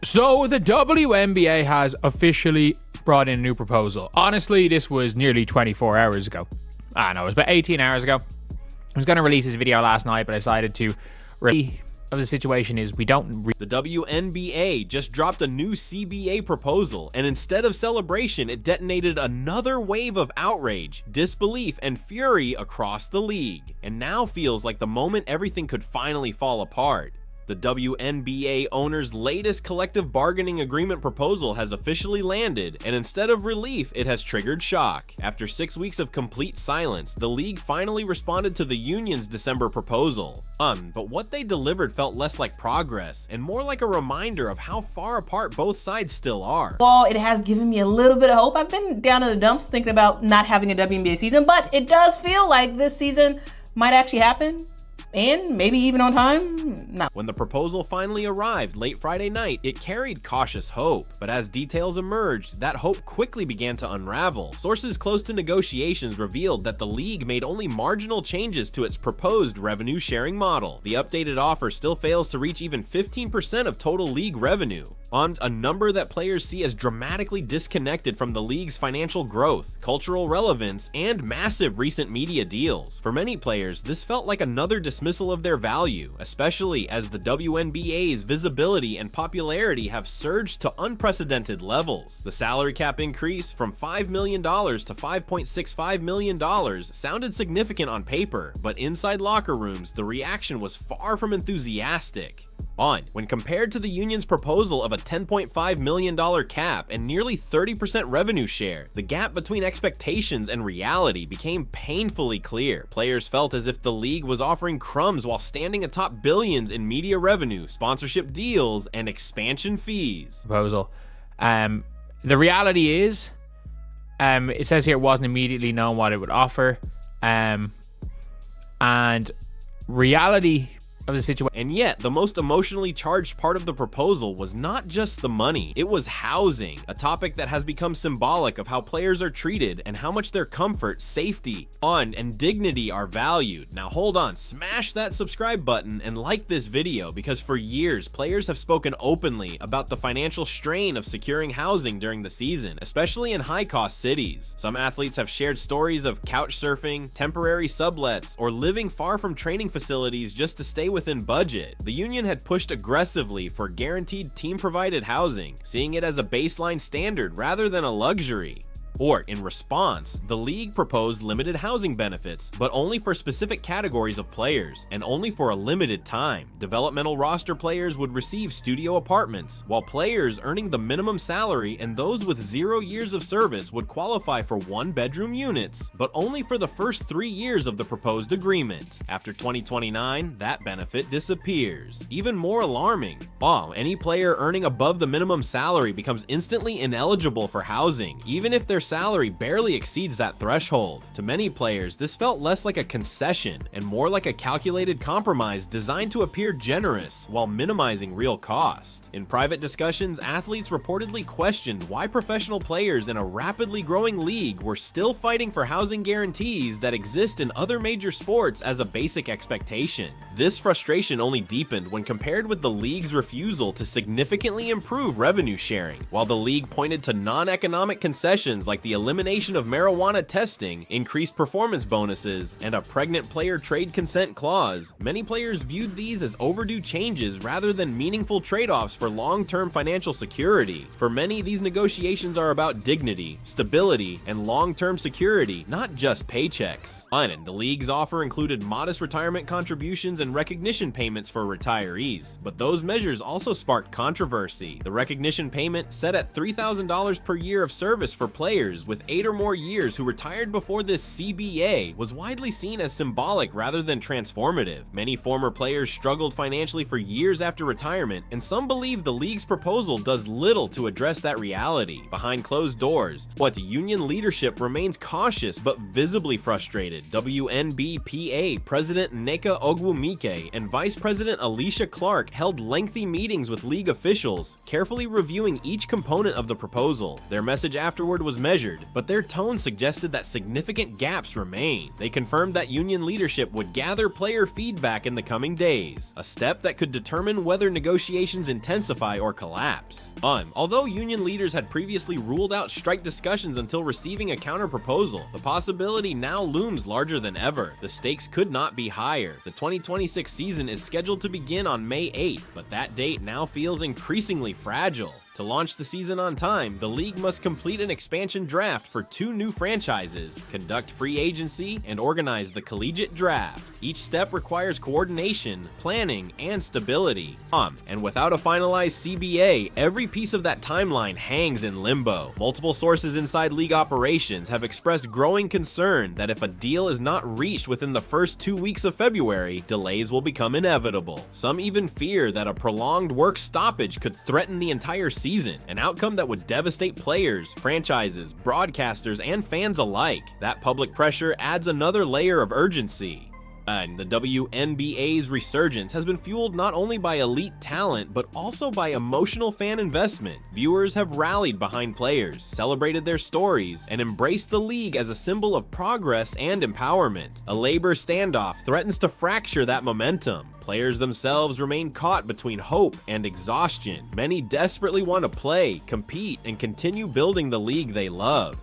So the WNBA has officially brought in a new proposal. Honestly, this was nearly 24 hours ago. I know, it was about 18 hours ago. I was going to release this video last night, but I decided to. The situation is we don't. The WNBA just dropped a new CBA proposal, and instead of celebration, it detonated another wave of outrage, disbelief, and fury across the league. And now feels like the moment everything could finally fall apart. The WNBA owner's latest collective bargaining agreement proposal has officially landed, and instead of relief, it has triggered shock. After 6 weeks of complete silence, the league finally responded to the union's December proposal. But what they delivered felt less like progress, and more like a reminder of how far apart both sides still are. Well, it has given me a little bit of hope. I've been down in the dumps thinking about not having a WNBA season, but it does feel like this season might actually happen. And maybe even on time? No. When the proposal finally arrived late Friday night, it carried cautious hope. But as details emerged, that hope quickly began to unravel. Sources close to negotiations revealed that the league made only marginal changes to its proposed revenue sharing model. The updated offer still fails to reach even 15% of total league revenue, on a number that players see as dramatically disconnected from the league's financial growth, cultural relevance, and massive recent media deals. For many players, this felt like another dismissal of their value, especially as the WNBA's visibility and popularity have surged to unprecedented levels. The salary cap increase from $5 million to $5.65 million sounded significant on paper, but inside locker rooms, the reaction was far from enthusiastic. When compared to the union's proposal of a $10.5 million cap and nearly 30% revenue share, the gap between expectations and reality became painfully clear. Players felt as if the league was offering crumbs while standing atop billions in media revenue, sponsorship deals, and expansion fees. Proposal. The reality is, it says here it wasn't immediately known what it would offer, and reality of the situation. And yet, the most emotionally charged part of the proposal was not just the money, it was housing, a topic that has become symbolic of how players are treated and how much their comfort, safety, fun, and dignity are valued. Now hold on, smash that subscribe button and like this video, because for years, players have spoken openly about the financial strain of securing housing during the season, especially in high-cost cities. Some athletes have shared stories of couch surfing, temporary sublets, or living far from training facilities just to stay within budget. The union had pushed aggressively for guaranteed team-provided housing, seeing it as a baseline standard rather than a luxury. In response, the league proposed limited housing benefits, but only for specific categories of players, and only for a limited time. Developmental roster players would receive studio apartments, while players earning the minimum salary and those with 0 years of service would qualify for one-bedroom units, but only for the first 3 years of the proposed agreement. After 2029, that benefit disappears. Even more alarming, any player earning above the minimum salary becomes instantly ineligible for housing, even if their salary barely exceeds that threshold. To many players, this felt less like a concession and more like a calculated compromise designed to appear generous while minimizing real cost. In private discussions, athletes reportedly questioned why professional players in a rapidly growing league were still fighting for housing guarantees that exist in other major sports as a basic expectation. This frustration only deepened when compared with the league's refusal to significantly improve revenue sharing. While the league pointed to non-economic concessions like the elimination of marijuana testing, increased performance bonuses, and a pregnant player trade consent clause, many players viewed these as overdue changes rather than meaningful trade-offs for long-term financial security. For many, these negotiations are about dignity, stability, and long-term security, not just paychecks. The league's offer included modest retirement contributions and recognition payments for retirees, but those measures also sparked controversy. The recognition payment, set at $3,000 per year of service for players with 8 or more years who retired before this CBA, was widely seen as symbolic rather than transformative. Many former players struggled financially for years after retirement, and some believe the league's proposal does little to address that reality. Behind closed doors, union leadership remains cautious but visibly frustrated. WNBPA President Nneka Ogwumike Mike and Vice President Alicia Clark held lengthy meetings with league officials, carefully reviewing each component of the proposal. Their message afterward was measured, but their tone suggested that significant gaps remain. They confirmed that union leadership would gather player feedback in the coming days, a step that could determine whether negotiations intensify or collapse. Although union leaders had previously ruled out strike discussions until receiving a counter-proposal, the possibility now looms larger than ever. The stakes could not be higher. The 2026 season is scheduled to begin on May 8th, but that date now feels increasingly fragile. To launch the season on time, the league must complete an expansion draft for 2 new franchises, conduct free agency, and organize the collegiate draft. Each step requires coordination, planning, and stability. And without a finalized CBA, every piece of that timeline hangs in limbo. Multiple sources inside league operations have expressed growing concern that if a deal is not reached within the first 2 weeks of February, delays will become inevitable. Some even fear that a prolonged work stoppage could threaten the entire season, an outcome that would devastate players, franchises, broadcasters, and fans alike. That public pressure adds another layer of urgency. And the WNBA's resurgence has been fueled not only by elite talent, but also by emotional fan investment. Viewers have rallied behind players, celebrated their stories, and embraced the league as a symbol of progress and empowerment. A labor standoff threatens to fracture that momentum. Players themselves remain caught between hope and exhaustion. Many desperately want to play, compete, and continue building the league they love.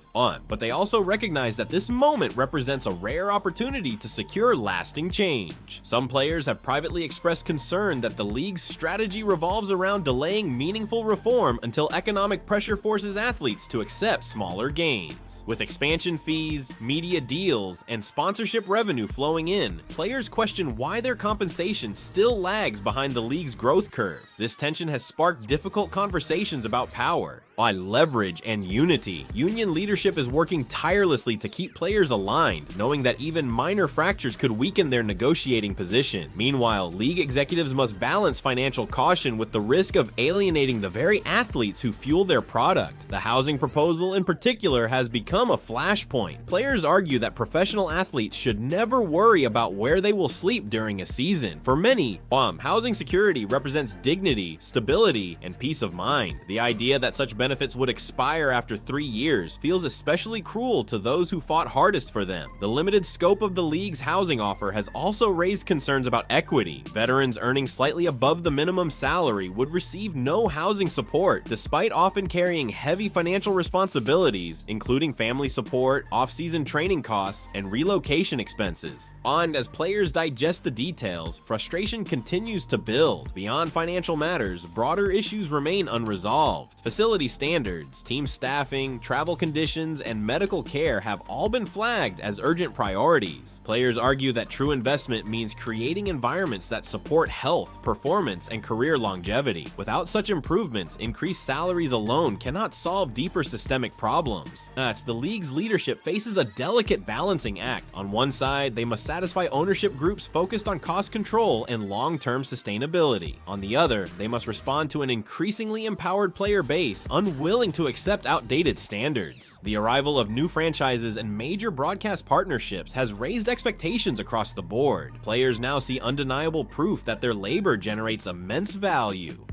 But they also recognize that this moment represents a rare opportunity to secure lasting change. Some players have privately expressed concern that the league's strategy revolves around delaying meaningful reform until economic pressure forces athletes to accept smaller gains. With expansion fees, media deals, and sponsorship revenue flowing in, players question why their compensation still lags behind the league's growth curve. This tension has sparked difficult conversations about power, leverage, and unity. Union leadership is working tirelessly to keep players aligned, knowing that even minor fractures could weaken their negotiating position. Meanwhile, league executives must balance financial caution with the risk of alienating the very athletes who fuel their product. The housing proposal in particular has become a flashpoint. Players argue that professional athletes should never worry about where they will sleep during a season. For many, housing security represents dignity, stability, and peace of mind. The idea that such benefits would expire after 3 years feels especially cruel to those who fought hardest for them. The limited scope of the league's housing offer has also raised concerns about equity. Veterans earning slightly above the minimum salary would receive no housing support, despite often carrying heavy financial responsibilities, including family support, off-season training costs, and relocation expenses. And as players digest the details, frustration continues to build. Beyond financial matters, broader issues remain unresolved. Facility standards, team staffing, travel conditions, and medical care have all been flagged as urgent priorities. Players argue that true investment means creating environments that support health, performance, and career longevity. Without such improvements, increased salaries alone cannot solve deeper systemic problems. The league's leadership faces a delicate balancing act. On one side, they must satisfy ownership groups focused on cost control and long-term sustainability. On the other, they must respond to an increasingly empowered player base unwilling to accept outdated standards. The arrival of new franchises and major broadcast partnerships has raised expectations across the board. Players now see undeniable proof that their labor generates immense value.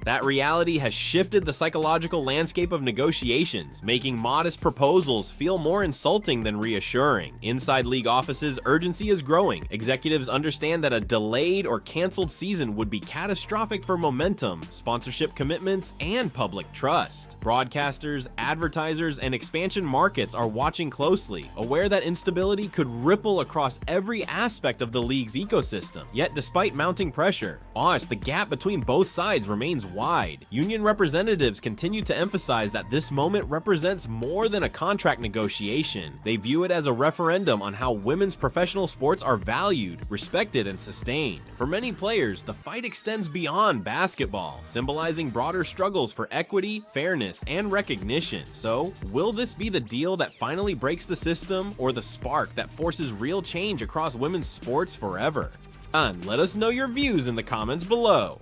That reality has shifted the psychological landscape of negotiations, making modest proposals feel more insulting than reassuring. Inside league offices, urgency is growing. Executives understand that a delayed or canceled season would be catastrophic for momentum, sponsorship commitments, and public trust. Broadcasters, advertisers, and expansion markets are watching closely, aware that instability could ripple across every aspect of the league's ecosystem. Yet despite mounting pressure, the gap between both sides remains wide. Union representatives continue to emphasize that this moment represents more than a contract negotiation. They view it as a referendum on how women's professional sports are valued, respected, and sustained. For many players, the fight extends beyond basketball, symbolizing broader struggles for equity, fairness, and recognition. So, will this be the deal that finally breaks the system, or the spark that forces real change across women's sports forever? And let us know your views in the comments below.